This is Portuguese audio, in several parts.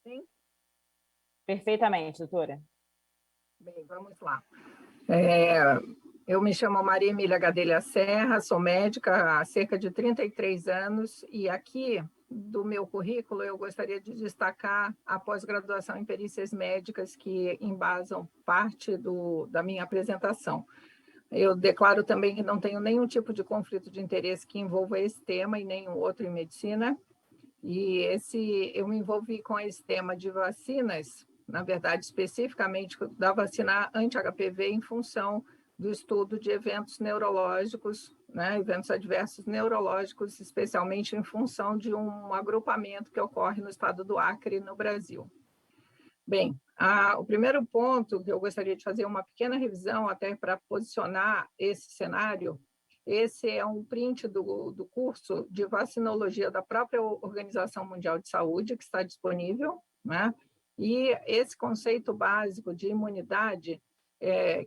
Sim? Perfeitamente, doutora. Bem, vamos lá. É, eu me chamo Maria Emília Gadelha Serra, sou médica há cerca de 33 anos e aqui do meu currículo eu gostaria de destacar a pós-graduação em perícias médicas que embasam parte da minha apresentação. Eu declaro também que não tenho nenhum tipo de conflito de interesse que envolva esse tema e nenhum outro em medicina. E eu me envolvi com esse tema de vacinas, na verdade, especificamente da vacina anti-HPV, em função do estudo de eventos neurológicos, né, eventos adversos neurológicos, especialmente em função de um agrupamento que ocorre no estado do Acre, no Brasil. Bem, o primeiro ponto que eu gostaria de fazer uma pequena revisão, até para posicionar esse cenário. Esse é um print do curso de vacinologia da própria Organização Mundial de Saúde, que está disponível, né? E esse conceito básico de imunidade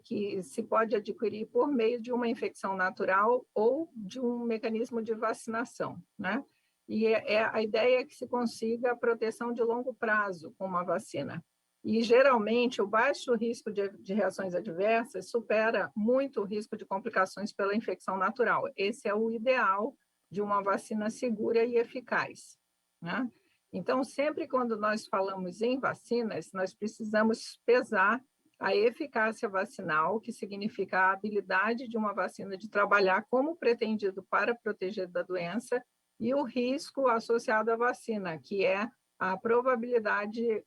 que se pode adquirir por meio de uma infecção natural ou de um mecanismo de vacinação, né? E a ideia é que se consiga a proteção de longo prazo com uma vacina. E, geralmente, o baixo risco de reações adversas supera muito o risco de complicações pela infecção natural. Esse é o ideal de uma vacina segura e eficaz, né? Então, sempre quando nós falamos em vacinas, nós precisamos pesar a eficácia vacinal, que significa a habilidade de uma vacina de trabalhar como pretendido para proteger da doença, e o risco associado à vacina, que é a probabilidade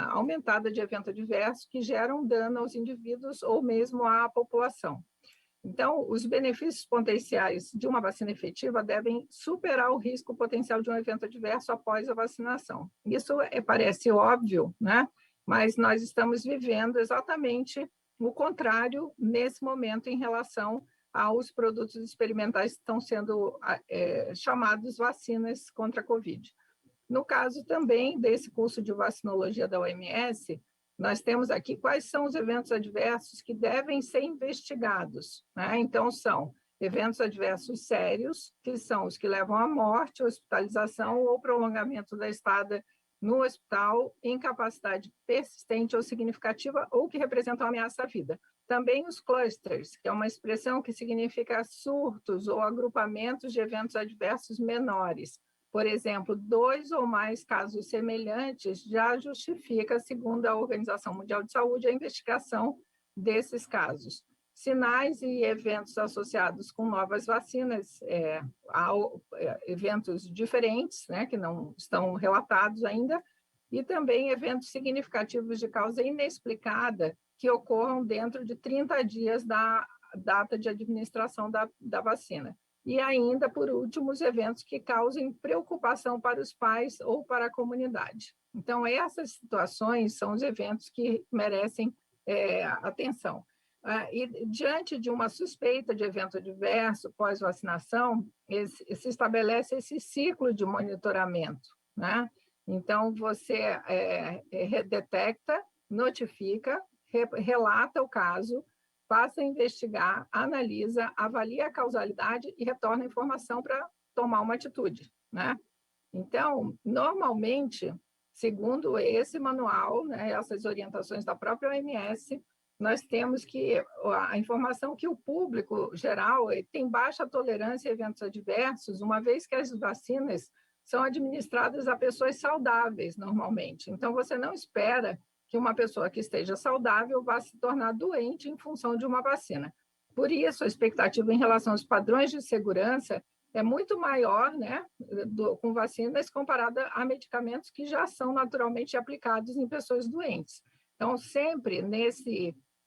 aumentada de evento adverso que geram dano aos indivíduos ou mesmo à população. Então, os benefícios potenciais de uma vacina efetiva devem superar o risco potencial de um evento adverso após a vacinação. Isso parece óbvio, né? Mas nós estamos vivendo exatamente o contrário nesse momento em relação aos produtos experimentais que estão sendo chamados vacinas contra a Covid. No caso também desse curso de vacinologia da OMS, nós temos aqui quais são os eventos adversos que devem ser investigados, né? Então, são eventos adversos sérios, que são os que levam à morte, hospitalização ou prolongamento da estada no hospital, incapacidade persistente ou significativa ou que representam ameaça à vida. Também os clusters, que é uma expressão que significa surtos ou agrupamentos de eventos adversos menores. Por exemplo, 2 ou mais casos semelhantes já justifica, segundo a Organização Mundial de Saúde, a investigação desses casos. Sinais e eventos associados com novas vacinas, eventos diferentes, né, que não estão relatados ainda, e também eventos significativos de causa inexplicada que ocorram dentro de 30 dias da data de administração da vacina. E ainda, por último, os eventos que causem preocupação para os pais ou para a comunidade. Então, essas situações são os eventos que merecem atenção. E diante de uma suspeita de evento adverso pós-vacinação, se estabelece esse ciclo de monitoramento, né? Então, você detecta, notifica, relata o caso, passa a investigar, analisa, avalia a causalidade e retorna a informação para tomar uma atitude, né? Então, normalmente, segundo esse manual, né, essas orientações da própria OMS, nós temos que a informação que o público geral tem baixa tolerância a eventos adversos, uma vez que as vacinas são administradas a pessoas saudáveis, normalmente. Então, você não espera que uma pessoa que esteja saudável vá se tornar doente em função de uma vacina. Por isso, a expectativa em relação aos padrões de segurança é muito maior, né, com vacinas comparada a medicamentos que já são naturalmente aplicados em pessoas doentes. Então, sempre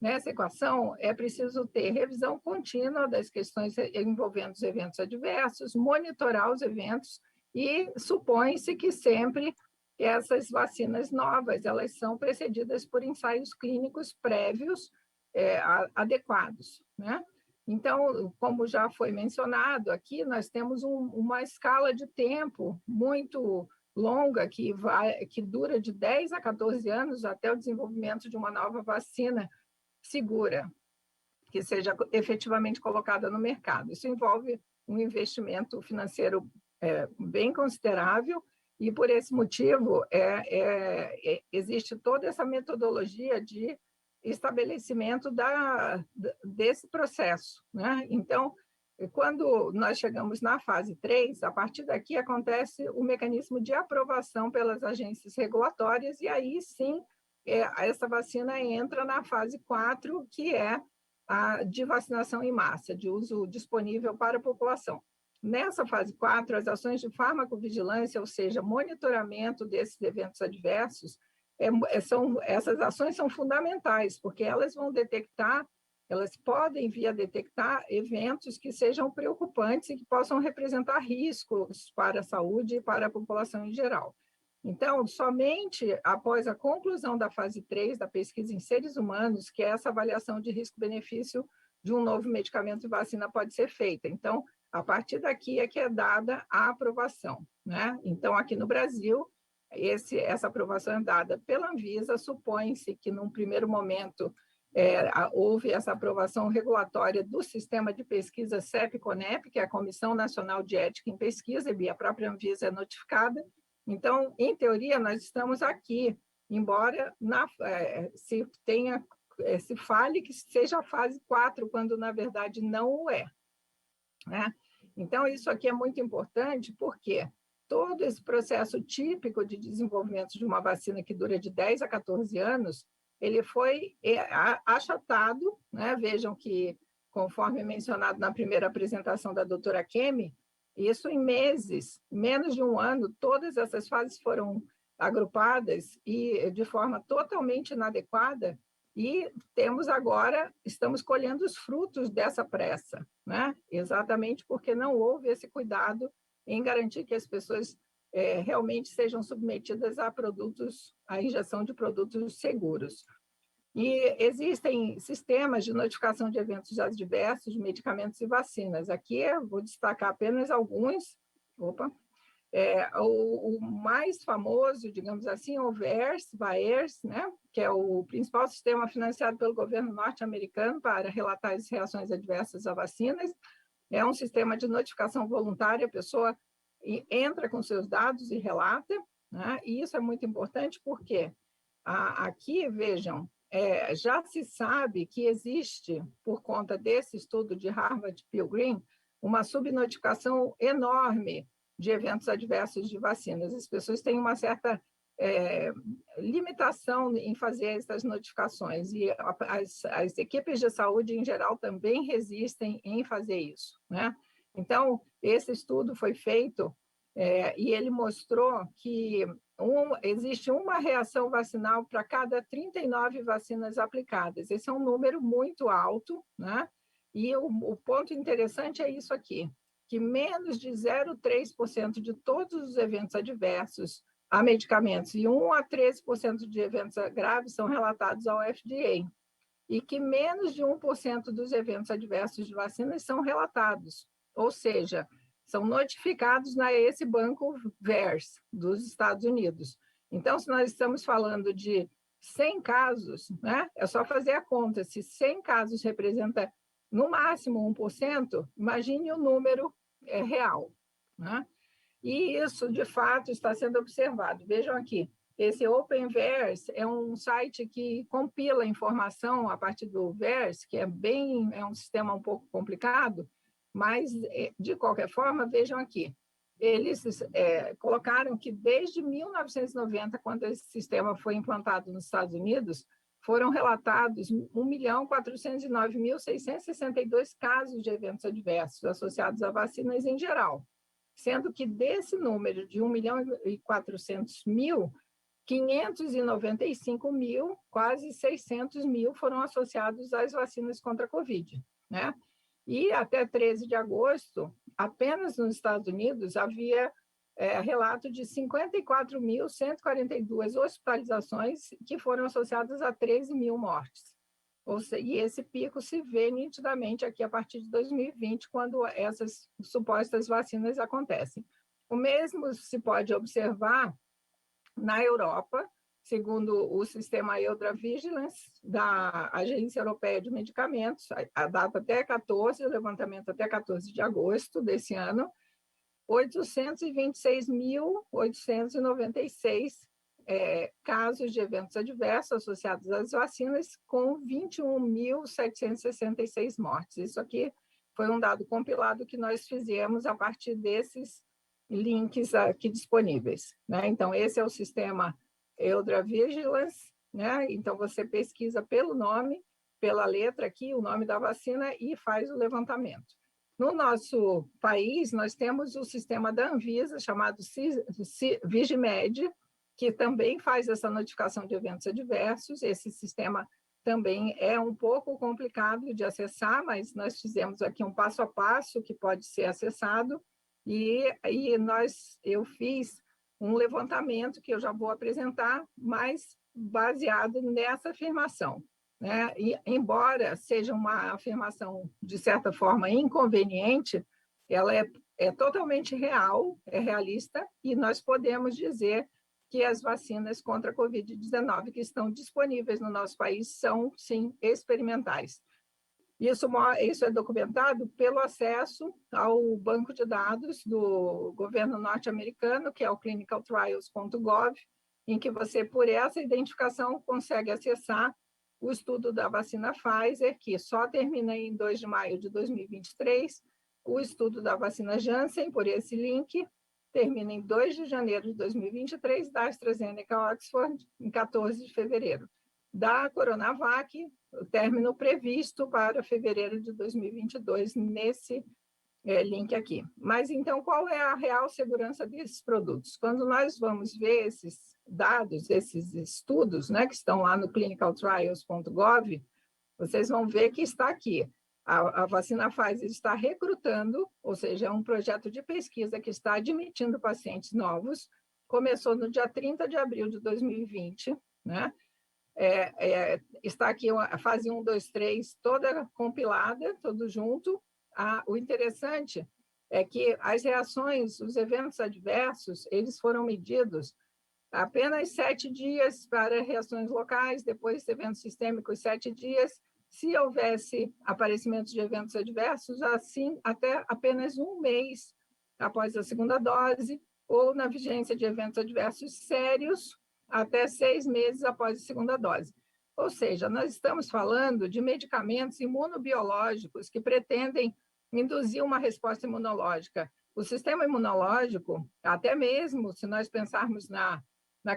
nessa equação, é preciso ter revisão contínua das questões envolvendo os eventos adversos, monitorar os eventos e supõe-se que sempre essas vacinas novas, elas são precedidas por ensaios clínicos prévios adequados, né? Então, como já foi mencionado aqui, nós temos uma escala de tempo muito longa que dura de 10 a 14 anos até o desenvolvimento de uma nova vacina segura, que seja efetivamente colocada no mercado. Isso envolve um investimento financeiro bem considerável E, por esse motivo, existe toda essa metodologia de estabelecimento desse processo, né? Então, quando nós chegamos na fase 3, a partir daqui acontece o mecanismo de aprovação pelas agências regulatórias, e aí sim essa vacina entra na fase 4, que é a de vacinação em massa, de uso disponível para a população. Nessa fase 4, as ações de farmacovigilância, ou seja, monitoramento desses eventos adversos, essas ações são fundamentais, porque elas vão detectar, elas podem vir a detectar eventos que sejam preocupantes e que possam representar riscos para a saúde e para a população em geral. Então, somente após a conclusão da fase 3 da pesquisa em seres humanos, que essa avaliação de risco-benefício de um novo medicamento e vacina pode ser feita. Então, a partir daqui é que é dada a aprovação, né? Então, aqui no Brasil, essa aprovação é dada pela Anvisa. Supõe-se que, num primeiro momento, houve essa aprovação regulatória do sistema de pesquisa CEP-CONEP, que é a Comissão Nacional de Ética em Pesquisa, e a própria Anvisa é notificada. Então, em teoria, nós estamos aqui, embora se fale que seja a fase 4, quando, na verdade, não o é, né? Então, isso aqui é muito importante, porque todo esse processo típico de desenvolvimento de uma vacina que dura de 10 a 14 anos, ele foi achatado, né? Vejam que, conforme mencionado na primeira apresentação da doutora Kemi, isso em meses, menos de um ano, todas essas fases foram agrupadas e de forma totalmente inadequada, e estamos colhendo os frutos dessa pressa, né? Exatamente porque não houve esse cuidado em garantir que as pessoas realmente sejam submetidas à injeção de produtos seguros. E existem sistemas de notificação de eventos adversos de medicamentos e vacinas. Aqui eu vou destacar apenas alguns. O mais famoso, digamos assim, é o VAERS, né? Que é o principal sistema financiado pelo governo norte-americano para relatar as reações adversas a vacinas. É um sistema de notificação voluntária, a pessoa entra com seus dados e relata, né? E isso é muito importante porque aqui, vejam, já se sabe que existe, por conta desse estudo de Harvard Pilgrim, uma subnotificação enorme de eventos adversos de vacinas. As pessoas têm uma certa limitação em fazer essas notificações, e as equipes de saúde, em geral, também resistem em fazer isso, né? Então, esse estudo foi feito e ele mostrou que existe uma reação vacinal para cada 39 vacinas aplicadas. Esse é um número muito alto, né? E o ponto interessante é isso aqui, que menos de 0,3% de todos os eventos adversos a medicamentos e 1 a 13% de eventos graves são relatados ao FDA, e que menos de 1% dos eventos adversos de vacinas são relatados, ou seja, são notificados esse banco VAERS dos Estados Unidos. Então, se nós estamos falando de 100 casos, né, é só fazer a conta. Se 100 casos representa, no máximo, 1%, imagine o número real, né? E isso, de fato, está sendo observado. Vejam aqui, esse OpenVAERS é um site que compila informação a partir do VAERS, que é um sistema um pouco complicado, mas, de qualquer forma, vejam aqui, eles colocaram que desde 1990, quando esse sistema foi implantado nos Estados Unidos, foram relatados 1.409.662 casos de eventos adversos associados a vacinas em geral, sendo que desse número de 1.400.000, 595.000, quase 600.000, foram associados às vacinas contra a Covid, né? E até 13 de agosto, apenas nos Estados Unidos, havia relato de 54.142 hospitalizações que foram associadas a 13.000 mortes. E esse pico se vê nitidamente aqui a partir de 2020, quando essas supostas vacinas acontecem. O mesmo se pode observar na Europa, segundo o sistema EudraVigilance, da Agência Europeia de Medicamentos, a data até 14, o levantamento até 14 de agosto desse ano, 826.896 casos de eventos adversos associados às vacinas, com 21.766 mortes. Isso aqui foi um dado compilado que nós fizemos a partir desses links aqui disponíveis, né? Então, esse é o sistema EudraVigilance, né? Então, você pesquisa pelo nome, pela letra aqui, o nome da vacina e faz o levantamento. No nosso país, nós temos o sistema da Anvisa, chamado Vigimed, que também faz essa notificação de eventos adversos. Esse sistema também é um pouco complicado de acessar, mas nós fizemos aqui um passo a passo que pode ser acessado, e eu fiz um levantamento que eu já vou apresentar, mas baseado nessa afirmação, né? E, embora seja uma afirmação, de certa forma, inconveniente, ela é totalmente real, é realista, e nós podemos dizer que as vacinas contra a Covid-19 que estão disponíveis no nosso país são, sim, experimentais. Isso é documentado pelo acesso ao banco de dados do governo norte-americano, que é o clinicaltrials.gov, em que você, por essa identificação, consegue acessar o estudo da vacina Pfizer, que só termina em 2 de maio de 2023, o estudo da vacina Janssen, por esse link, termina em 2 de janeiro de 2023, da AstraZeneca Oxford, em 14 de fevereiro. Da Coronavac, o término previsto para fevereiro de 2022, nesse link aqui. Mas, então, qual é a real segurança desses produtos? Quando nós vamos ver esses dados, esses estudos, né, que estão lá no clinicaltrials.gov, vocês vão ver que está aqui. A vacina Pfizer está recrutando, ou seja, é um projeto de pesquisa que está admitindo pacientes novos, começou no dia 30 de abril de 2020, né? Está aqui a fase 1, 2, 3, toda compilada, tudo junto. O interessante é que as reações, os eventos adversos, eles foram medidos apenas 7 dias para reações locais, depois eventos sistêmicos 7 dias. Se houvesse aparecimentos de eventos adversos, assim, até apenas 1 mês após a segunda dose, ou na vigência de eventos adversos sérios, até 6 meses após a segunda dose. Ou seja, nós estamos falando de medicamentos imunobiológicos que pretendem induzir uma resposta imunológica. O sistema imunológico, até mesmo se nós pensarmos na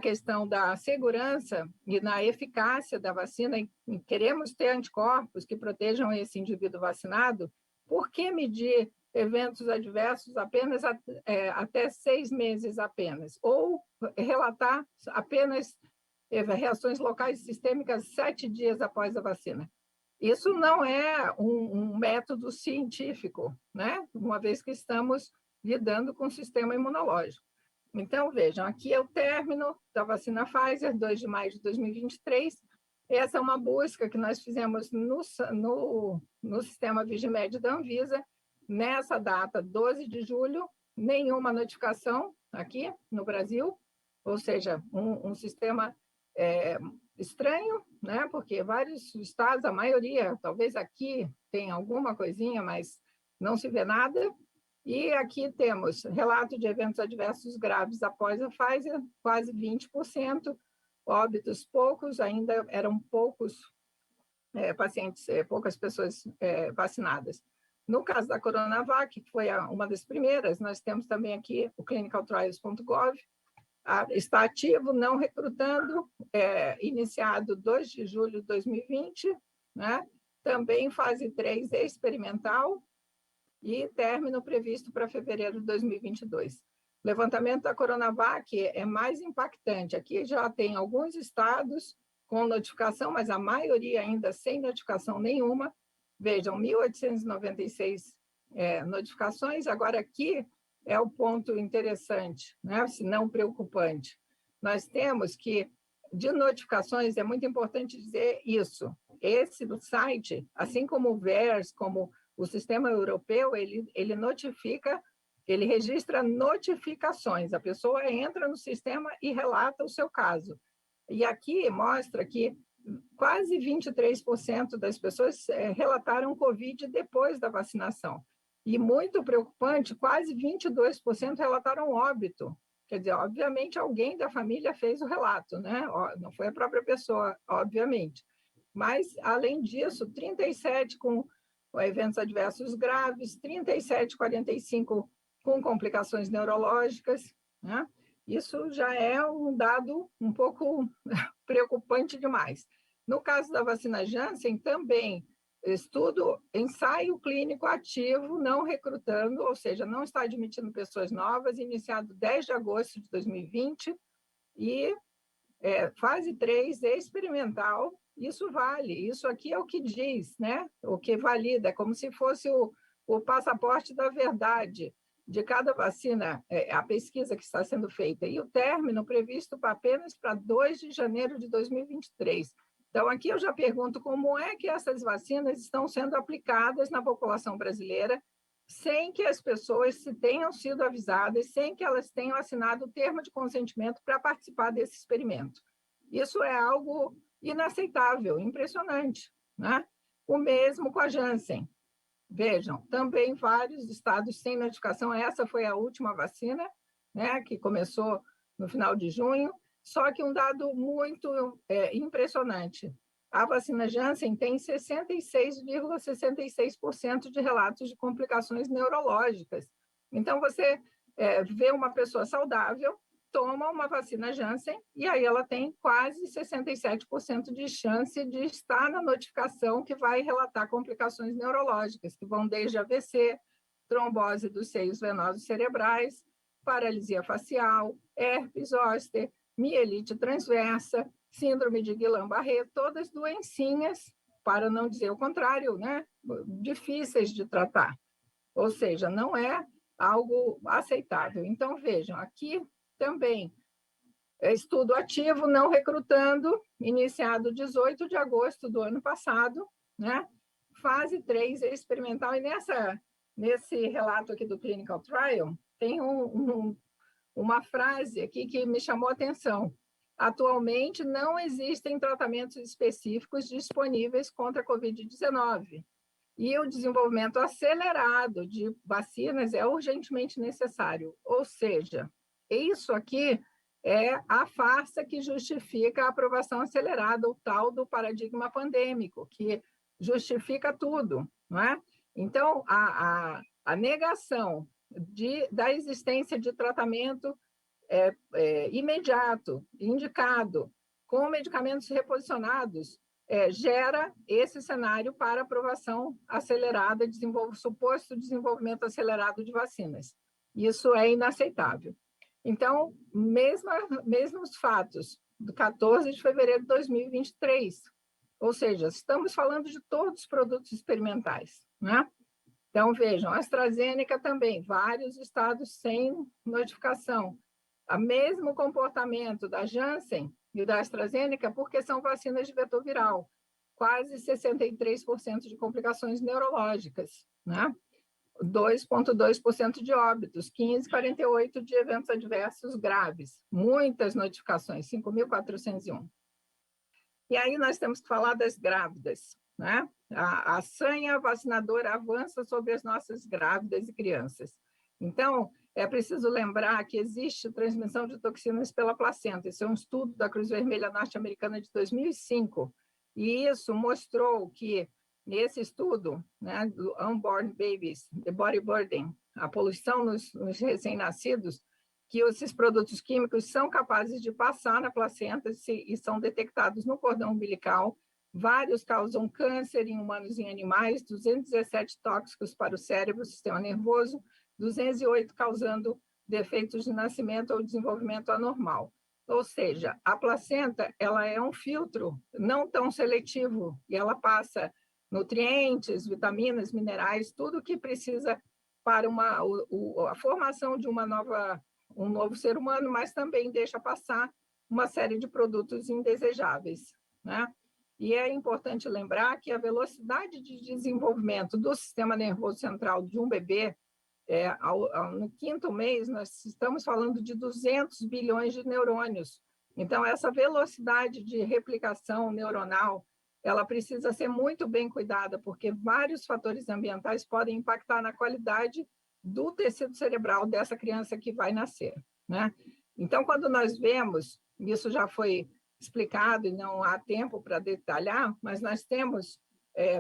questão da segurança e na eficácia da vacina, e queremos ter anticorpos que protejam esse indivíduo vacinado, por que medir eventos adversos apenas até 6 meses apenas? Ou relatar apenas reações locais sistêmicas 7 dias após a vacina? Isso não é um método científico, né? Uma vez que estamos lidando com o sistema imunológico. Então, vejam, aqui é o término da vacina Pfizer, 2 de maio de 2023. Essa é uma busca que nós fizemos no sistema Vigimed da Anvisa. Nessa data, 12 de julho, nenhuma notificação aqui no Brasil, ou seja, um sistema estranho, né? Porque vários estados, a maioria, talvez aqui tenha alguma coisinha, mas não se vê nada. E aqui temos relato de eventos adversos graves após a Pfizer, quase 20%, óbitos poucos, ainda eram poucos pacientes, poucas pessoas vacinadas. No caso da Coronavac, que foi uma das primeiras, nós temos também aqui o clinicaltrials.gov, está ativo, não recrutando, iniciado 2 de julho de 2020, né? Também fase 3 experimental, e término previsto para fevereiro de 2022. O levantamento da Coronavac é mais impactante. Aqui já tem alguns estados com notificação, mas a maioria ainda sem notificação nenhuma. Vejam, 1.896 notificações. Agora, aqui é o ponto interessante, né? Se não preocupante. Nós temos que, de notificações, é muito importante dizer isso. Esse do site, assim como o VERS, como o sistema europeu, ele notifica, ele registra notificações. A pessoa entra no sistema e relata o seu caso. E aqui mostra que quase 23% das pessoas relataram Covid depois da vacinação. E muito preocupante, quase 22% relataram óbito. Quer dizer, obviamente, alguém da família fez o relato, né? Não foi a própria pessoa, obviamente. Mas, além disso, 37 com eventos adversos graves, 37, 45 com complicações neurológicas, né? Isso já é um dado um pouco preocupante demais. No caso da vacina Janssen, também ensaio clínico ativo, não recrutando, ou seja, não está admitindo pessoas novas, iniciado 10 de agosto de 2020, e fase 3 experimental, isso vale, isso aqui é o que diz, né? O que valida, como se fosse o passaporte da verdade de cada vacina, a pesquisa que está sendo feita, e o término previsto apenas para 2 de janeiro de 2023. Então, aqui eu já pergunto como é que essas vacinas estão sendo aplicadas na população brasileira sem que as pessoas tenham sido avisadas, sem que elas tenham assinado o termo de consentimento para participar desse experimento. Isso é algo inaceitável, impressionante, né? O mesmo com a Janssen. Vejam, também vários estados sem notificação. Essa foi a última vacina, né, que começou no final de junho. Só que um dado muito impressionante. A vacina Janssen tem 66,66% de relatos de complicações neurológicas. Então, você vê uma pessoa saudável, toma uma vacina Janssen, e aí ela tem quase 67% de chance de estar na notificação que vai relatar complicações neurológicas, que vão desde AVC, trombose dos seios venosos cerebrais, paralisia facial, herpes zoster, mielite transversa, síndrome de Guillain-Barré, todas doencinhas, para não dizer o contrário, né? Difíceis de tratar. Ou seja, não é algo aceitável. Então, vejam, aqui também estudo ativo, não recrutando, iniciado 18 de agosto do ano passado, né? Fase 3 experimental, e nesse relato aqui do Clinical Trial, tem uma frase aqui que me chamou a atenção. Atualmente, não existem tratamentos específicos disponíveis contra a Covid-19. E o desenvolvimento acelerado de vacinas é urgentemente necessário. Ou seja, isso aqui é a farsa que justifica a aprovação acelerada, o tal do paradigma pandêmico, que justifica tudo, não é? Então, a negação da existência de tratamento imediato, indicado, com medicamentos reposicionados, gera esse cenário para aprovação acelerada, suposto desenvolvimento acelerado de vacinas. Isso é inaceitável. Então, mesmos fatos do 14 de fevereiro de 2023, ou seja, estamos falando de todos os produtos experimentais, né? Então, vejam, a AstraZeneca também, vários estados sem notificação. O mesmo comportamento da Janssen e da AstraZeneca, porque são vacinas de vetor viral, quase 63% de complicações neurológicas, né? 2,2% de óbitos, 15,48% de eventos adversos graves, muitas notificações, 5.401. E aí nós temos que falar das grávidas, né? A sanha vacinadora avança sobre as nossas grávidas e crianças. Então, é preciso lembrar que existe transmissão de toxinas pela placenta. Esse é um estudo da Cruz Vermelha Norte-Americana de 2005. E isso mostrou que, nesse estudo, né, do Unborn Babies, The Body Burden, a poluição nos recém-nascidos, que esses produtos químicos são capazes de passar na placenta e são detectados no cordão umbilical. Vários causam câncer em humanos e em animais, 217 tóxicos para o cérebro, sistema nervoso, 208 causando defeitos de nascimento ou desenvolvimento anormal. Ou seja, a placenta ela é um filtro não tão seletivo e ela passa nutrientes, vitaminas, minerais, tudo o que precisa para a formação de um novo ser humano, mas também deixa passar uma série de produtos indesejáveis, né? E é importante lembrar que a velocidade de desenvolvimento do sistema nervoso central de um bebê, no 5º mês, nós estamos falando de 200 bilhões de neurônios. Então, essa velocidade de replicação neuronal ela precisa ser muito bem cuidada, porque vários fatores ambientais podem impactar na qualidade do tecido cerebral dessa criança que vai nascer, né? Então, quando nós vemos, isso já foi explicado e não há tempo para detalhar, mas nós temos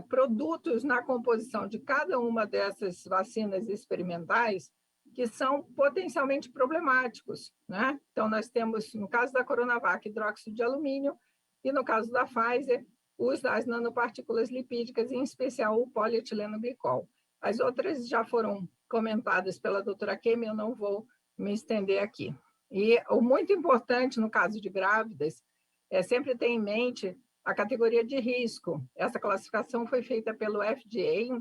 produtos na composição de cada uma dessas vacinas experimentais que são potencialmente problemáticos, né? Então, nós temos, no caso da Coronavac, hidróxido de alumínio, e no caso da Pfizer, os das nanopartículas lipídicas, em especial o polietileno glicol. As outras já foram comentadas pela doutora Kemi, eu não vou me estender aqui. E o muito importante, no caso de grávidas, é sempre ter em mente a categoria de risco. Essa classificação foi feita pelo FDA em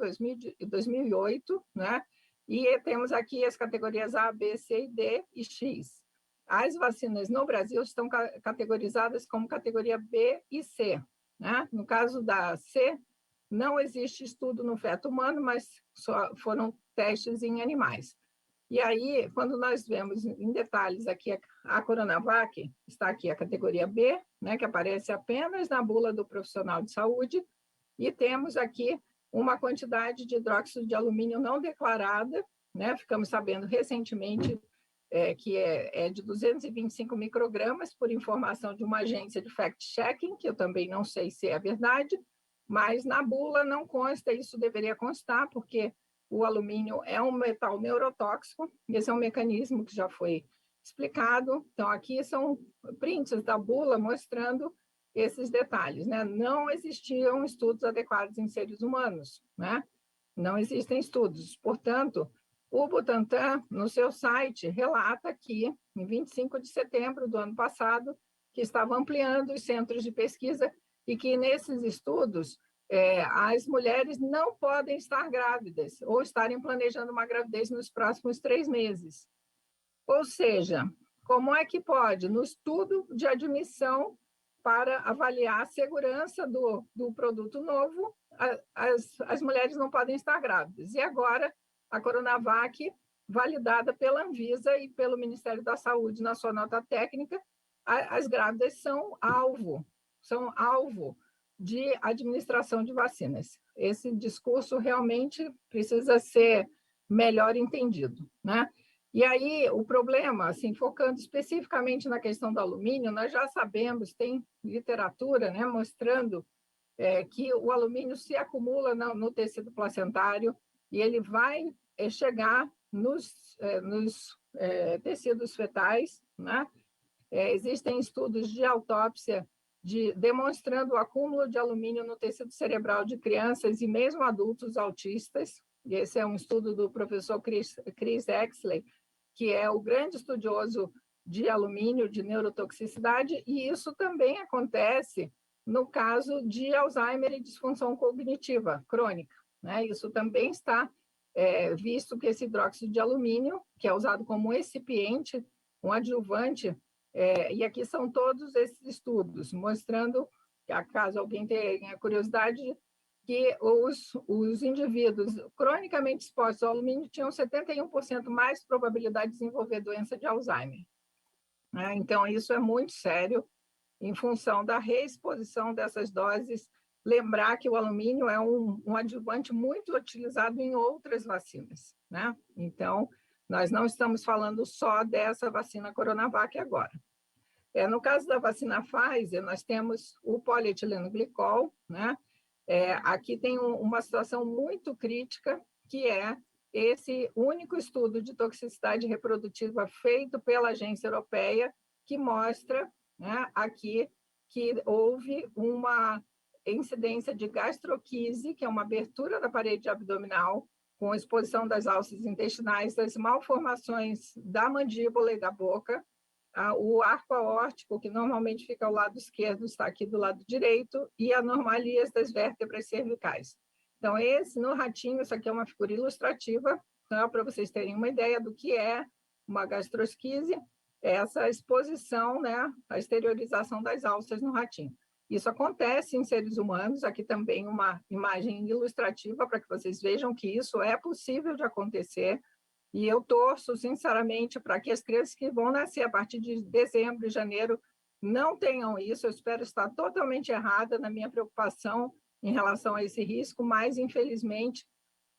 2008, né? E temos aqui as categorias A, B, C, D e X. As vacinas no Brasil estão categorizadas como categoria B e C, né? No caso da C, não existe estudo no feto humano, mas só foram testes em animais. E aí, quando nós vemos em detalhes aqui a Coronavac, está aqui a categoria B, né, que aparece apenas na bula do profissional de saúde, e temos aqui uma quantidade de hidróxido de alumínio não declarada, né? Ficamos sabendo recentemente que é de 225 microgramas, por informação de uma agência de fact-checking, que eu também não sei se é verdade, mas na bula não consta, isso deveria constar, porque o alumínio é um metal neurotóxico, esse é um mecanismo que já foi explicado. Então, aqui são prints da bula mostrando esses detalhes, né? Não existiam estudos adequados em seres humanos, né? Não existem estudos. Portanto, o Butantan, no seu site, relata que, em 25 de setembro do ano passado, que estava ampliando os centros de pesquisa e que, nesses estudos, as mulheres não podem estar grávidas ou estarem planejando uma gravidez nos próximos 3 meses. Ou seja, como é que pode, no estudo de admissão para avaliar a segurança do produto novo, as mulheres não podem estar grávidas? E agora, a Coronavac, validada pela Anvisa e pelo Ministério da Saúde na sua nota técnica, as grávidas são alvo de administração de vacinas. Esse discurso realmente precisa ser melhor entendido, né? E aí, o problema, assim, focando especificamente na questão do alumínio, nós já sabemos, tem literatura, né, mostrando que o alumínio se acumula no tecido placentário e ele vai chegar nos tecidos fetais, né? Existem estudos de autópsia demonstrando o acúmulo de alumínio no tecido cerebral de crianças e mesmo adultos autistas. E esse é um estudo do professor Chris Exley, que é o grande estudioso de alumínio, de neurotoxicidade, e isso também acontece no caso de Alzheimer e disfunção cognitiva crônica, né? Isso também está visto que esse hidróxido de alumínio, que é usado como um excipiente, um adjuvante, e aqui são todos esses estudos, mostrando, caso alguém tenha curiosidade, que os indivíduos cronicamente expostos ao alumínio tinham 71% mais probabilidade de desenvolver doença de Alzheimer. Então, isso é muito sério, em função da reexposição dessas doses. Lembrar que o alumínio é um adjuvante muito utilizado em outras vacinas, né? Então, nós não estamos falando só dessa vacina Coronavac agora. No caso da vacina Pfizer, nós temos o polietileno glicol, né? Aqui tem uma situação muito crítica, que é esse único estudo de toxicidade reprodutiva feito pela agência europeia, que mostra, né, aqui que houve uma incidência de gastroquise, que é uma abertura da parede abdominal, com exposição das alças intestinais, das malformações da mandíbula e da boca. O arco aórtico, que normalmente fica ao lado esquerdo, está aqui do lado direito, e anomalias das vértebras cervicais. Então, no ratinho, isso aqui é uma figura ilustrativa, então, para vocês terem uma ideia do que é uma gastrosquise, essa exposição, né, a exteriorização das alças no ratinho. Isso acontece em seres humanos, aqui também uma imagem ilustrativa para que vocês vejam que isso é possível de acontecer. E eu torço, sinceramente, para que as crianças que vão nascer a partir de dezembro e janeiro não tenham isso. Eu espero estar totalmente errada na minha preocupação em relação a esse risco, mas, infelizmente,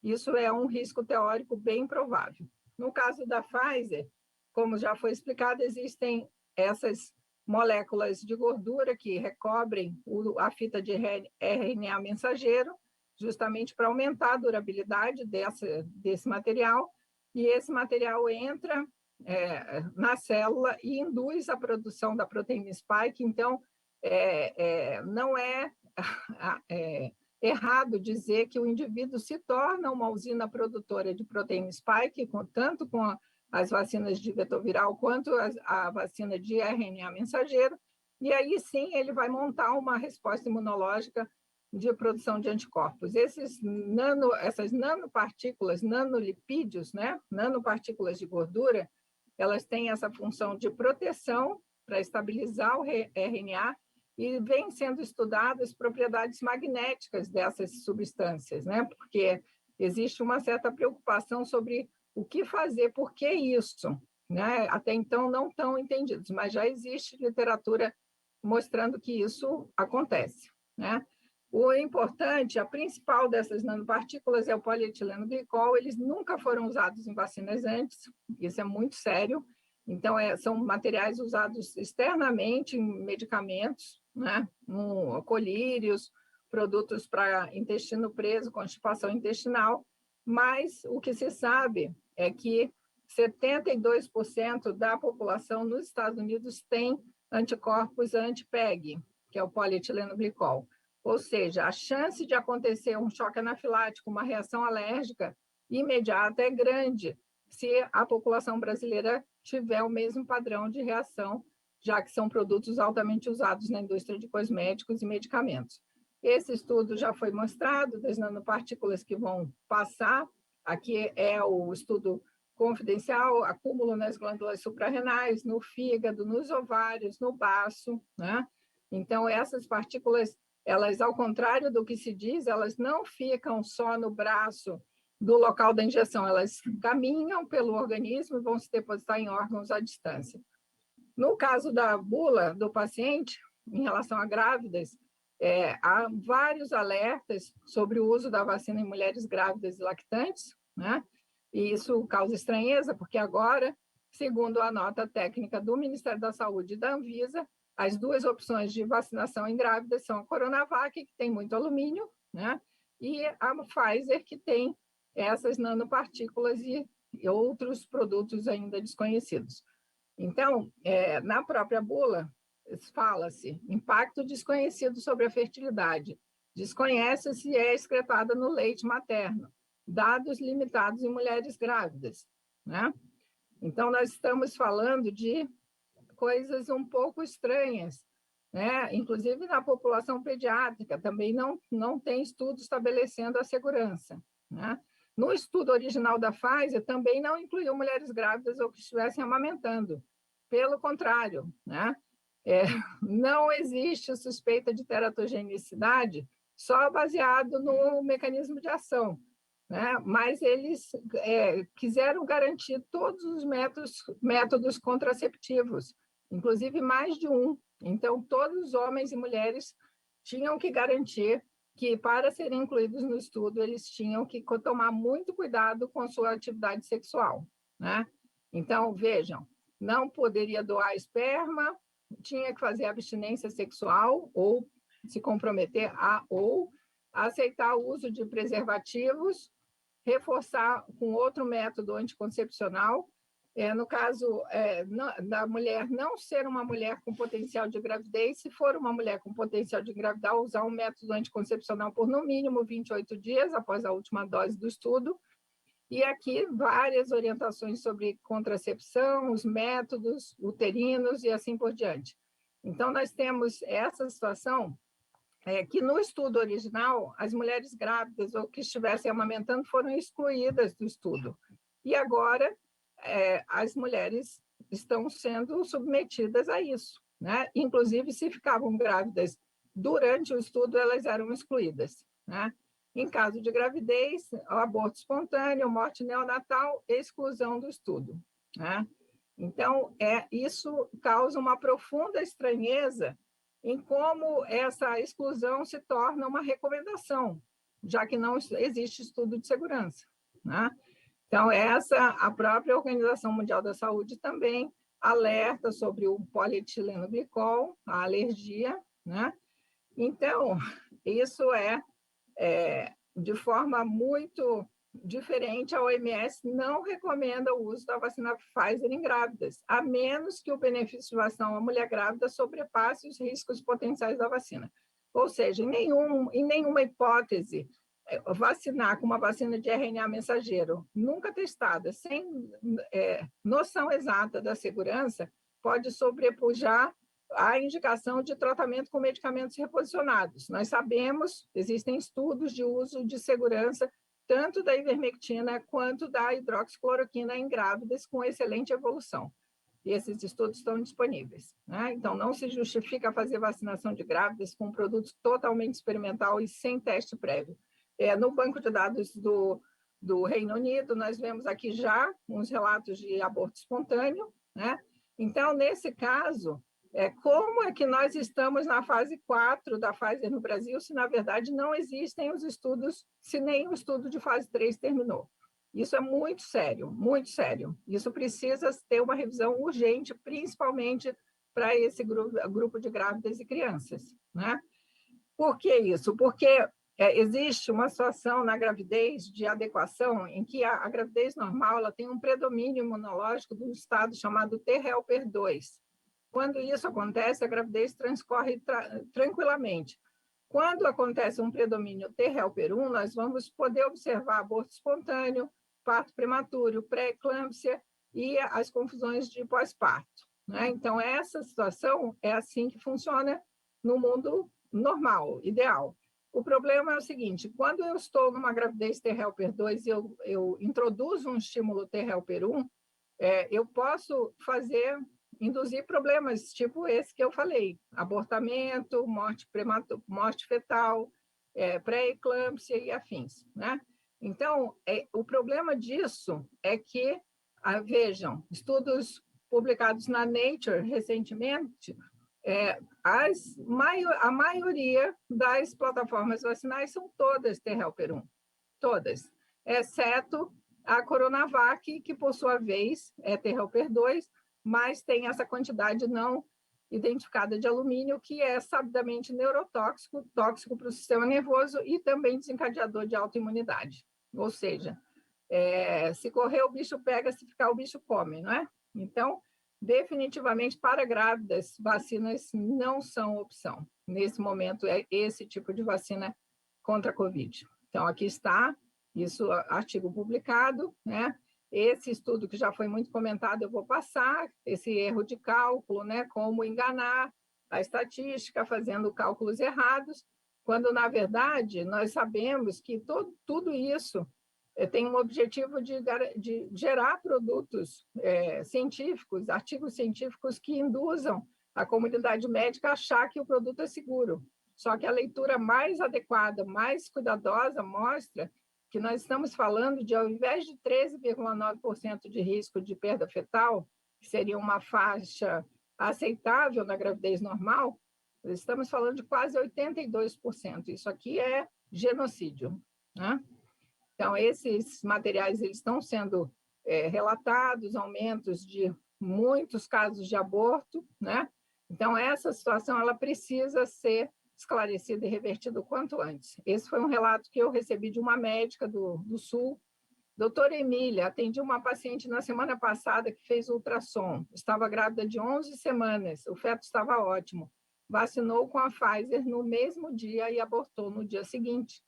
isso é um risco teórico bem provável. No caso da Pfizer, como já foi explicado, existem essas moléculas de gordura que recobrem a fita de RNA mensageiro, justamente para aumentar a durabilidade desse material, e esse material entra na célula e induz a produção da proteína spike. Então, não é errado dizer que o indivíduo se torna uma usina produtora de proteína spike, tanto com as vacinas de vetor viral quanto a vacina de RNA mensageiro, e aí sim ele vai montar uma resposta imunológica de produção de anticorpos. Essas nanopartículas, nanolipídios, né? Nanopartículas de gordura, elas têm essa função de proteção para estabilizar o RNA, e vêm sendo estudadas propriedades magnéticas dessas substâncias, né? Porque existe uma certa preocupação sobre o que fazer, por que isso, né? Até então não estão entendidos, mas já existe literatura mostrando que isso acontece, né? O importante, a principal dessas nanopartículas é o polietileno glicol. Eles nunca foram usados em vacinas antes, isso é muito sério. Então, são materiais usados externamente em medicamentos, né? Colírios, produtos para intestino preso, constipação intestinal, mas o que se sabe é que 72% da população nos Estados Unidos tem anticorpos anti-PEG, que é o polietileno glicol. Ou seja, a chance de acontecer um choque anafilático, uma reação alérgica imediata é grande se a população brasileira tiver o mesmo padrão de reação, já que são produtos altamente usados na indústria de cosméticos e medicamentos. Esse estudo já foi mostrado das nanopartículas que vão passar. Aqui é o estudo confidencial, acúmulo nas glândulas suprarrenais, no fígado, nos ovários, no baço, né? Então, essas partículas, elas, ao contrário do que se diz, elas não ficam só no braço do local da injeção, elas caminham pelo organismo e vão se depositar em órgãos à distância. No caso da bula do paciente, em relação a grávidas, há vários alertas sobre o uso da vacina em mulheres grávidas e lactantes, né? E isso causa estranheza, porque agora, segundo a nota técnica do Ministério da Saúde e da Anvisa, as duas opções de vacinação em grávidas são a Coronavac, que tem muito alumínio, né? E a Pfizer, que tem essas nanopartículas e outros produtos ainda desconhecidos. Então, na própria bula, fala-se impacto desconhecido sobre a fertilidade. Desconhece se é excretada no leite materno. Dados limitados em mulheres grávidas, né? Então, nós estamos falando de coisas um pouco estranhas, né? Inclusive na população pediátrica, também não tem estudo estabelecendo a segurança, né? No estudo original da Pfizer, também não incluiu mulheres grávidas ou que estivessem amamentando. Pelo contrário, né? Não existe suspeita de teratogenicidade só baseado no mecanismo de ação, né? Mas eles quiseram garantir todos os métodos contraceptivos, inclusive mais de um. Então, todos os homens e mulheres tinham que garantir que, para serem incluídos no estudo, eles tinham que tomar muito cuidado com sua atividade sexual, né? Então, vejam, não poderia doar esperma, tinha que fazer abstinência sexual ou se comprometer ou aceitar o uso de preservativos, reforçar com outro método anticoncepcional. No caso da mulher não ser uma mulher com potencial de gravidez, se for uma mulher com potencial de engravidar, usar um método anticoncepcional por no mínimo 28 dias após a última dose do estudo. E aqui várias orientações sobre contracepção, os métodos uterinos e assim por diante. Então, nós temos essa situação que no estudo original, as mulheres grávidas ou que estivessem amamentando foram excluídas do estudo. E agora, as mulheres estão sendo submetidas a isso, né? Inclusive, se ficavam grávidas durante o estudo, elas eram excluídas, né? Em caso de gravidez, aborto espontâneo, morte neonatal, exclusão do estudo, né? Então, isso causa uma profunda estranheza em como essa exclusão se torna uma recomendação, já que não existe estudo de segurança, né? Então, a própria Organização Mundial da Saúde também alerta sobre o polietileno-glicol, a alergia, né? Então, isso de forma muito diferente, a OMS não recomenda o uso da vacina Pfizer em grávidas, a menos que o benefício de vacinação à mulher grávida sobrepasse os riscos potenciais da vacina. Ou seja, em nenhuma hipótese, vacinar com uma vacina de RNA mensageiro, nunca testada, sem noção exata da segurança, pode sobrepujar a indicação de tratamento com medicamentos reposicionados. Nós sabemos, existem estudos de uso de segurança tanto da ivermectina quanto da hidroxicloroquina em grávidas com excelente evolução. E esses estudos estão disponíveis, né? Então, não se justifica fazer vacinação de grávidas com produtos totalmente experimental e sem teste prévio. No banco de dados do Reino Unido, nós vemos aqui já uns relatos de aborto espontâneo, né? Então, nesse caso, como é que nós estamos na fase 4 da Pfizer no Brasil, se na verdade não existem os estudos, se nem o estudo de fase 3 terminou? Isso é muito sério, muito sério. Isso precisa ter uma revisão urgente, principalmente para esse grupo de grávidas e crianças, né? Por que isso? Porque existe uma situação na gravidez de adequação em que a gravidez normal ela tem um predomínio imunológico do estado chamado T helper 2. Quando isso acontece, a gravidez transcorre tranquilamente. Quando acontece um predomínio T helper 1, nós vamos poder observar aborto espontâneo, parto prematuro, pré-eclâmpsia e as confusões de pós-parto, né? Então, essa situação é assim que funciona no mundo normal, ideal. O problema é o seguinte, quando eu estou numa gravidez T helper 2 e eu introduzo um estímulo T helper 1, eu posso induzir problemas tipo esse que eu falei, abortamento, morte prematura, morte fetal, pré-eclâmpsia e afins, né? Então, o problema disso é que, vejam, estudos publicados na Nature recentemente, a maioria das plataformas vacinais são todas T helper 1, todas, exceto a Coronavac, que por sua vez é T helper 2, mas tem essa quantidade não identificada de alumínio, que é sabidamente neurotóxico, tóxico para o sistema nervoso e também desencadeador de autoimunidade. Ou seja, se correr o bicho pega, se ficar o bicho come, não é? Então, definitivamente, para grávidas, vacinas não são opção. Nesse momento, é esse tipo de vacina contra a Covid. Então, aqui está, isso, artigo publicado, né? Esse estudo que já foi muito comentado, eu vou passar, esse erro de cálculo, né? Como enganar a estatística, fazendo cálculos errados, quando, na verdade, nós sabemos que tudo isso tem um objetivo de gerar produtos científicos, artigos científicos que induzam a comunidade médica a achar que o produto é seguro. Só que a leitura mais adequada, mais cuidadosa, mostra que nós estamos falando de, ao invés de 13,9% de risco de perda fetal, que seria uma faixa aceitável na gravidez normal, estamos falando de quase 82%. Isso aqui é genocídio, né? Então, esses materiais eles estão sendo relatados, aumentos de muitos casos de aborto, né? Então, essa situação ela precisa ser esclarecida e revertida o quanto antes. Esse foi um relato que eu recebi de uma médica do Sul, doutora Emília, atendi uma paciente na semana passada que fez ultrassom, estava grávida de 11 semanas, o feto estava ótimo, vacinou com a Pfizer no mesmo dia e abortou no dia seguinte.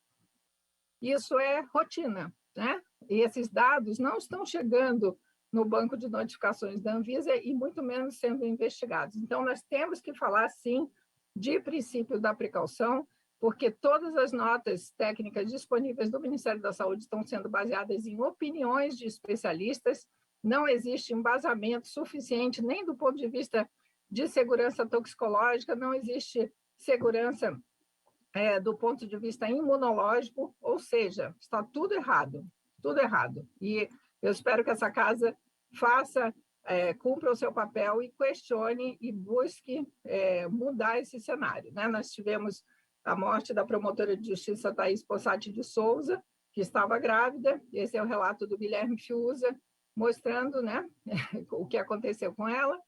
Isso é rotina, né? E esses dados não estão chegando no banco de notificações da Anvisa e muito menos sendo investigados. Então, nós temos que falar, sim, de princípio da precaução, porque todas as notas técnicas disponíveis do Ministério da Saúde estão sendo baseadas em opiniões de especialistas, não existe embasamento suficiente nem do ponto de vista de segurança toxicológica, não existe segurança do ponto de vista imunológico, ou seja, está tudo errado, tudo errado. E eu espero que essa casa faça cumpra o seu papel e questione e busque mudar esse cenário, né? Nós tivemos a morte da promotora de justiça Thaís Possati de Souza, que estava grávida. Esse é o relato do Guilherme Fiuza, mostrando, né, o que aconteceu com ela,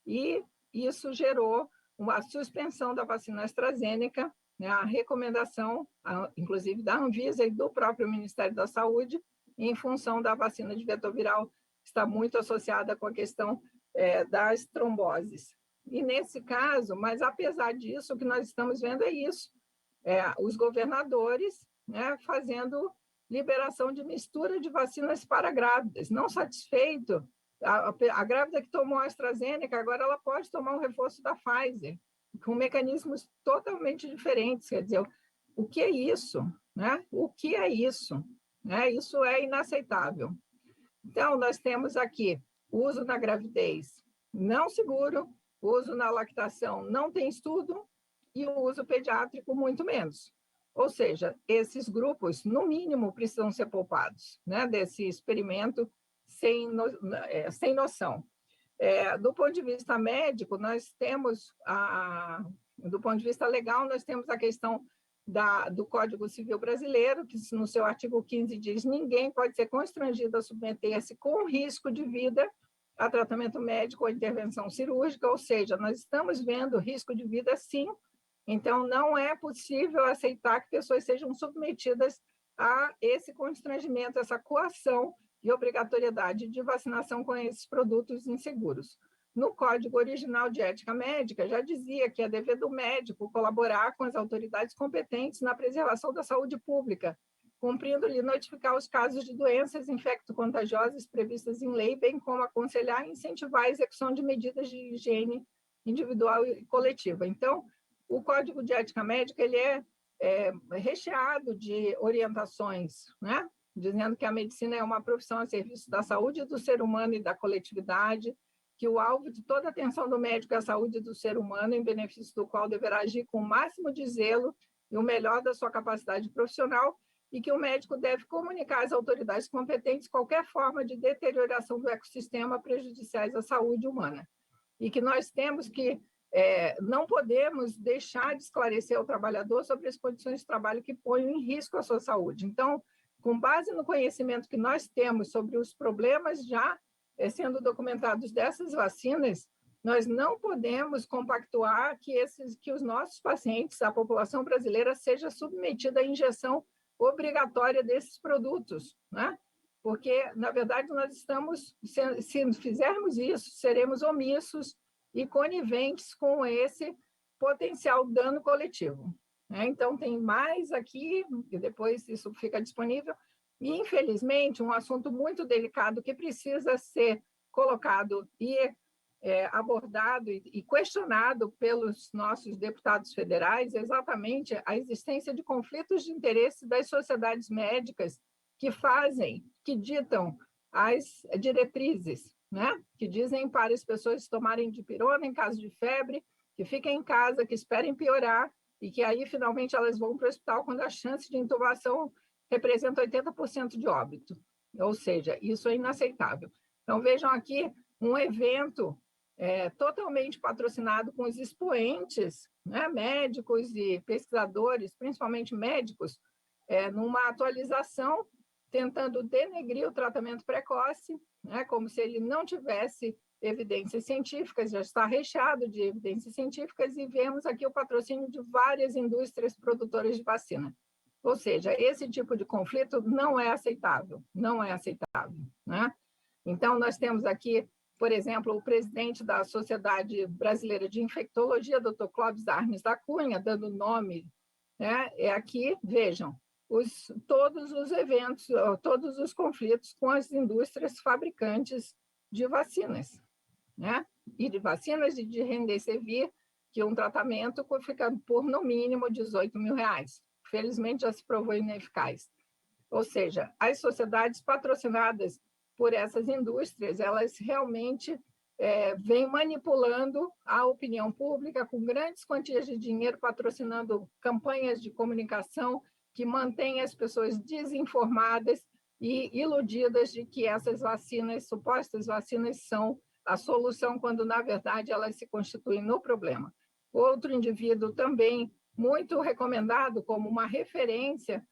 e isso gerou uma suspensão da vacina AstraZeneca, né, a recomendação, inclusive da Anvisa e do próprio Ministério da Saúde, em função da vacina de vetor viral, que está muito associada com a questão das tromboses. E nesse caso, mas apesar disso, o que nós estamos vendo é isso, os governadores, né, fazendo liberação de mistura de vacinas para grávidas. Não satisfeito, a grávida que tomou a AstraZeneca, agora ela pode tomar um reforço da Pfizer, com mecanismos totalmente diferentes. Quer dizer, o que é isso? Né? O que é isso? Né? Isso é inaceitável. Então, nós temos aqui o uso na gravidez não seguro, o uso na lactação não tem estudo, e o uso pediátrico muito menos. Ou seja, esses grupos, no mínimo, precisam ser poupados, né, desse experimento sem noção. Do ponto de vista médico, nós temos, do ponto de vista legal, nós temos a questão do Código Civil Brasileiro, que no seu artigo 15 diz: ninguém pode ser constrangido a submeter-se com risco de vida a tratamento médico ou intervenção cirúrgica, ou seja, nós estamos vendo risco de vida, sim. Então, não é possível aceitar que pessoas sejam submetidas a esse constrangimento, essa coação e obrigatoriedade de vacinação com esses produtos inseguros. No Código Original de Ética Médica, já dizia que é dever do médico colaborar com as autoridades competentes na preservação da saúde pública, cumprindo-lhe notificar os casos de doenças infecto-contagiosas previstas em lei, bem como aconselhar e incentivar a execução de medidas de higiene individual e coletiva. Então, o Código de Ética Médica ele é recheado de orientações, né? Dizendo que a medicina é uma profissão a serviço da saúde do ser humano e da coletividade, que o alvo de toda a atenção do médico é a saúde do ser humano, em benefício do qual deverá agir com o máximo de zelo e o melhor da sua capacidade profissional, e que o médico deve comunicar às autoridades competentes qualquer forma de deterioração do ecossistema prejudiciais à saúde humana. E que nós temos que não podemos deixar de esclarecer ao trabalhador sobre as condições de trabalho que põem em risco a sua saúde. Então, com base no conhecimento que nós temos sobre os problemas já sendo documentados dessas vacinas, nós não podemos compactuar que os nossos pacientes, a população brasileira, seja submetida à injeção obrigatória desses produtos, né? Porque, na verdade, nós estamos, se fizermos isso, seremos omissos e coniventes com esse potencial dano coletivo. Então, tem mais aqui, e depois isso fica disponível, e, infelizmente, um assunto muito delicado que precisa ser colocado e abordado e questionado pelos nossos deputados federais, exatamente a existência de conflitos de interesse das sociedades médicas que ditam as diretrizes, né? Que dizem para as pessoas tomarem dipirona em caso de febre, que fiquem em casa, que esperem piorar, e que aí, finalmente, elas vão para o hospital quando a chance de intubação representa 80% de óbito. Ou seja, isso é inaceitável. Então, vejam aqui um evento totalmente patrocinado com os expoentes, né, médicos e pesquisadores, principalmente médicos, numa atualização, tentando denegrir o tratamento precoce, né, como se ele não tivesse evidências científicas, já está recheado de evidências científicas, e vemos aqui o patrocínio de várias indústrias produtoras de vacina. Ou seja, esse tipo de conflito não é aceitável, não é aceitável, né? Então, nós temos aqui, por exemplo, o presidente da Sociedade Brasileira de Infectologia, Dr. Clóvis Armes da Cunha, dando nome, né? Aqui, vejam, todos os eventos, todos os conflitos com as indústrias fabricantes de vacinas, né? E de vacinas e de Remdesivir, que um tratamento fica por, no mínimo, R$18 mil. Felizmente, já se provou ineficaz. Ou seja, as sociedades patrocinadas por essas indústrias, elas realmente vêm manipulando a opinião pública com grandes quantias de dinheiro, patrocinando campanhas de comunicação que mantêm as pessoas desinformadas e iludidas de que essas vacinas, supostas vacinas, são a solução, quando, na verdade, elas se constituem no problema. Outro indivíduo também muito recomendado como uma referência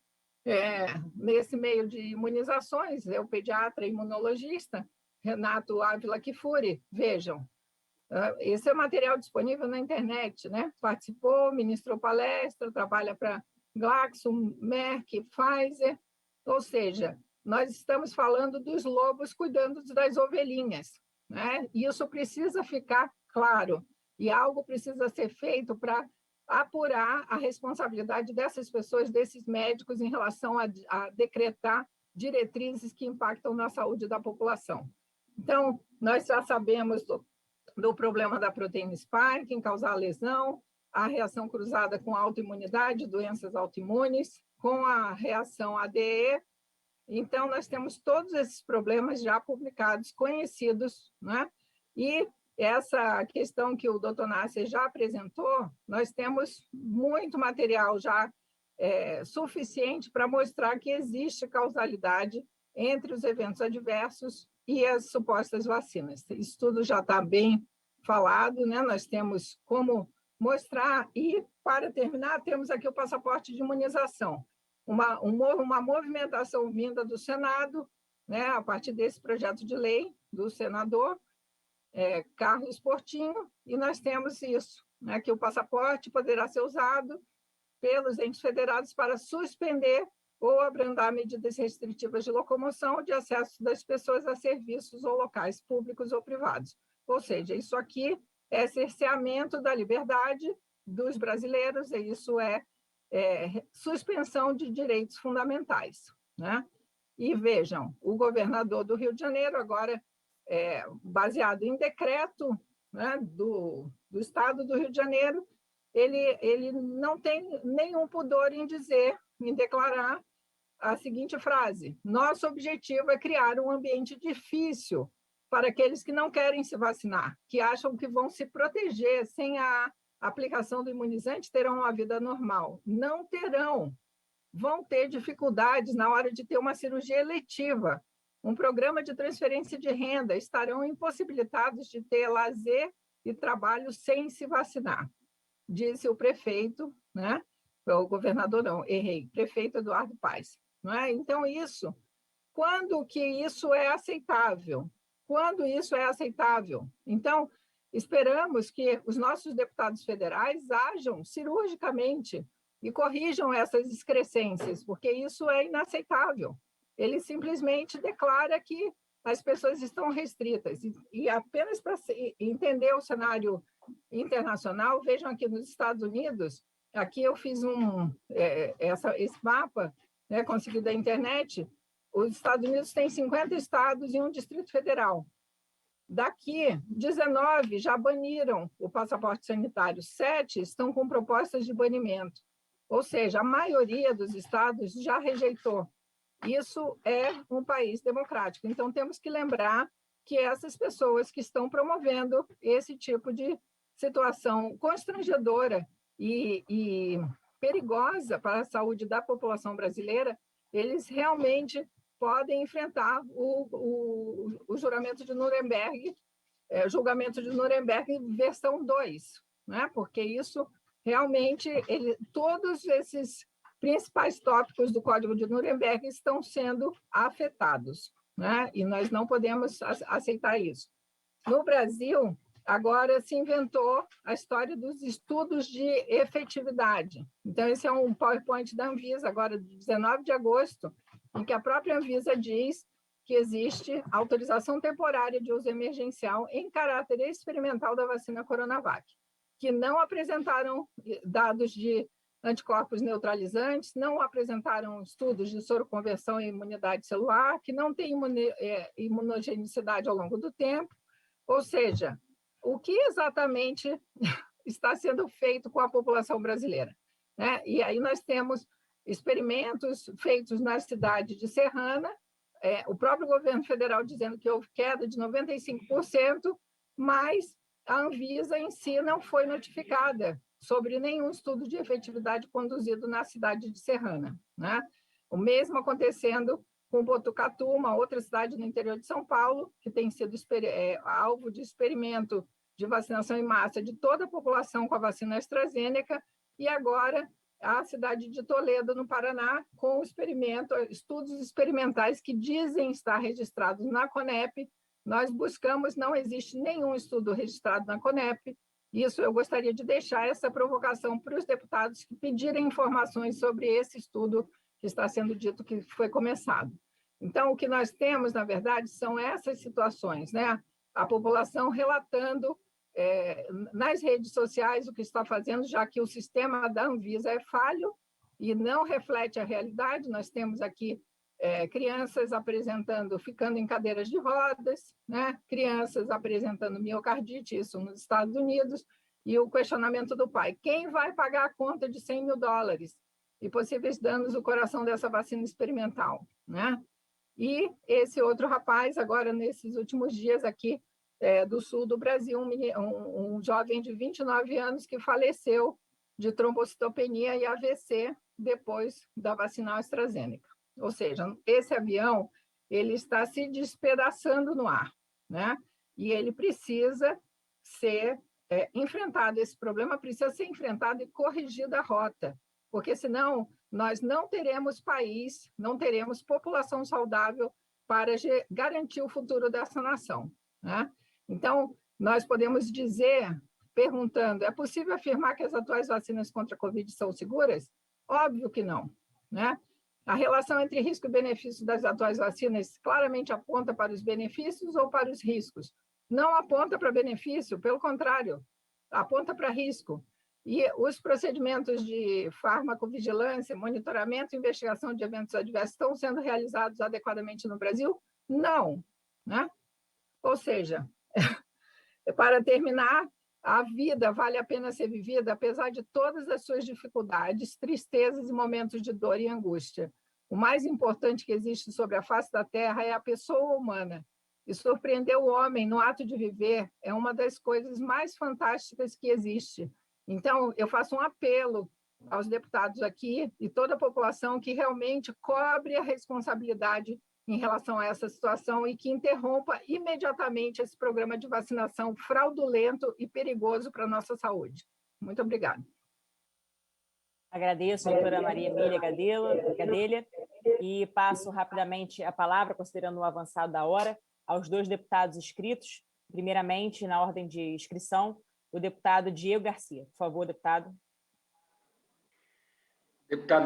nesse meio de imunizações, é o pediatra imunologista Renato Ávila Kfouri. Vejam, esse é material disponível na internet, né? Participou, ministrou palestra, trabalha para Glaxo, Merck, Pfizer, ou seja, nós estamos falando dos lobos cuidando das ovelhinhas, né? Isso precisa ficar claro, e algo precisa ser feito para apurar a responsabilidade dessas pessoas, desses médicos, em relação a decretar diretrizes que impactam na saúde da população. Então, nós já sabemos do problema da proteína spike em causar lesão, a reação cruzada com autoimunidade, doenças autoimunes, com a reação ADE. Então, nós temos todos esses problemas já publicados, conhecidos, né? E essa questão que o doutor Nasser já apresentou, nós temos muito material já suficiente para mostrar que existe causalidade entre os eventos adversos e as supostas vacinas. Isso tudo já está bem falado, né? Nós temos como mostrar, e, para terminar, temos aqui o passaporte de imunização, uma movimentação vinda do Senado, né, a partir desse projeto de lei do senador Carlos Portinho, e nós temos isso, né, que o passaporte poderá ser usado pelos entes federados para suspender ou abrandar medidas restritivas de locomoção ou de acesso das pessoas a serviços ou locais públicos ou privados. Ou seja, isso aqui é cerceamento da liberdade dos brasileiros, e isso é suspensão de direitos fundamentais, né? E vejam, o governador do Rio de Janeiro, agora baseado em decreto, né, do Estado do Rio de Janeiro, ele não tem nenhum pudor em dizer, em declarar a seguinte frase: nosso objetivo é criar um ambiente difícil para aqueles que não querem se vacinar, que acham que vão se proteger sem a aplicação do imunizante, terão uma vida normal. Não terão. Vão ter dificuldades na hora de ter uma cirurgia eletiva, um programa de transferência de renda, estarão impossibilitados de ter lazer e trabalho sem se vacinar, disse o prefeito, né? O governador não, errei, prefeito Eduardo Paes. Não é? Então, quando que isso é aceitável? Quando isso é aceitável? Então, esperamos que os nossos deputados federais ajam cirurgicamente e corrijam essas excrescências, porque isso é inaceitável. Ele simplesmente declara que as pessoas estão restritas. E apenas para entender o cenário internacional, vejam aqui nos Estados Unidos, aqui eu fiz esse mapa, né, conseguido da internet. Os Estados Unidos têm 50 estados e um Distrito Federal. Daqui, 19 já baniram o passaporte sanitário, 7 estão com propostas de banimento. Ou seja, a maioria dos estados já rejeitou. Isso é um país democrático. Então, temos que lembrar que essas pessoas que estão promovendo esse tipo de situação constrangedora e perigosa para a saúde da população brasileira, eles realmente podem enfrentar o juramento de Nuremberg, julgamento de Nuremberg versão 2, né? Porque isso realmente, todos esses principais tópicos do Código de Nuremberg estão sendo afetados, né? E nós não podemos aceitar isso. No Brasil, agora se inventou a história dos estudos de efetividade. Então, esse é um PowerPoint da Anvisa, agora de 19 de agosto, em que a própria Anvisa diz que existe autorização temporária de uso emergencial em caráter experimental da vacina Coronavac, que não apresentaram dados de anticorpos neutralizantes, não apresentaram estudos de soroconversão e imunidade celular, que não tem imunogenicidade ao longo do tempo. Ou seja, o que exatamente está sendo feito com a população brasileira, né? E aí nós temos experimentos feitos na cidade de Serrana, o próprio governo federal dizendo que houve queda de 95%, mas a Anvisa em si não foi notificada sobre nenhum estudo de efetividade conduzido na cidade de Serrana, né? O mesmo acontecendo com Botucatu, uma outra cidade no interior de São Paulo, que tem sido alvo de experimento de vacinação em massa de toda a população com a vacina AstraZeneca, e agora a cidade de Toledo, no Paraná, com estudos experimentais que dizem estar registrados na CONEP. Nós buscamos, não existe nenhum estudo registrado na CONEP. Isso eu gostaria de deixar essa provocação para os deputados que pedirem informações sobre esse estudo que está sendo dito que foi começado. Então, o que nós temos, na verdade, são essas situações, né? A população relatando nas redes sociais o que está fazendo, já que o sistema da Anvisa é falho e não reflete a realidade. Nós temos aqui crianças ficando em cadeiras de rodas, né? Crianças apresentando miocardite, isso nos Estados Unidos, e o questionamento do pai: quem vai pagar a conta de $100 mil e possíveis danos do coração dessa vacina experimental, né? E esse outro rapaz, agora nesses últimos dias aqui do sul do Brasil, um jovem de 29 anos que faleceu de trombocitopenia e AVC depois da vacina AstraZeneca. Ou seja, esse avião ele está se despedaçando no ar, né? E ele precisa ser enfrentado, esse problema precisa ser enfrentado e corrigida a rota, porque senão nós não teremos país, não teremos população saudável para garantir o futuro dessa nação, né? Então, nós podemos dizer, perguntando, é possível afirmar que as atuais vacinas contra a Covid são seguras? Óbvio que não, né? A relação entre risco e benefício das atuais vacinas claramente aponta para os benefícios ou para os riscos? Não aponta para benefício, pelo contrário, aponta para risco. E os procedimentos de farmacovigilância, monitoramento e investigação de eventos adversos estão sendo realizados adequadamente no Brasil? Não, né? Ou seja, para terminar, a vida vale a pena ser vivida, apesar de todas as suas dificuldades, tristezas e momentos de dor e angústia. O mais importante que existe sobre a face da Terra é a pessoa humana. E surpreender o homem no ato de viver é uma das coisas mais fantásticas que existe. Então, eu faço um apelo aos deputados aqui e toda a população que realmente cobre a responsabilidade em relação a essa situação e que interrompa imediatamente esse programa de vacinação fraudulento e perigoso para a nossa saúde. Muito obrigada. Agradeço, doutora Maria Emília Gadelha, e passo rapidamente a palavra, considerando o avançado da hora, aos 2 deputados inscritos. Primeiramente, na ordem de inscrição, o deputado Diego Garcia. Por favor, deputado. Deputada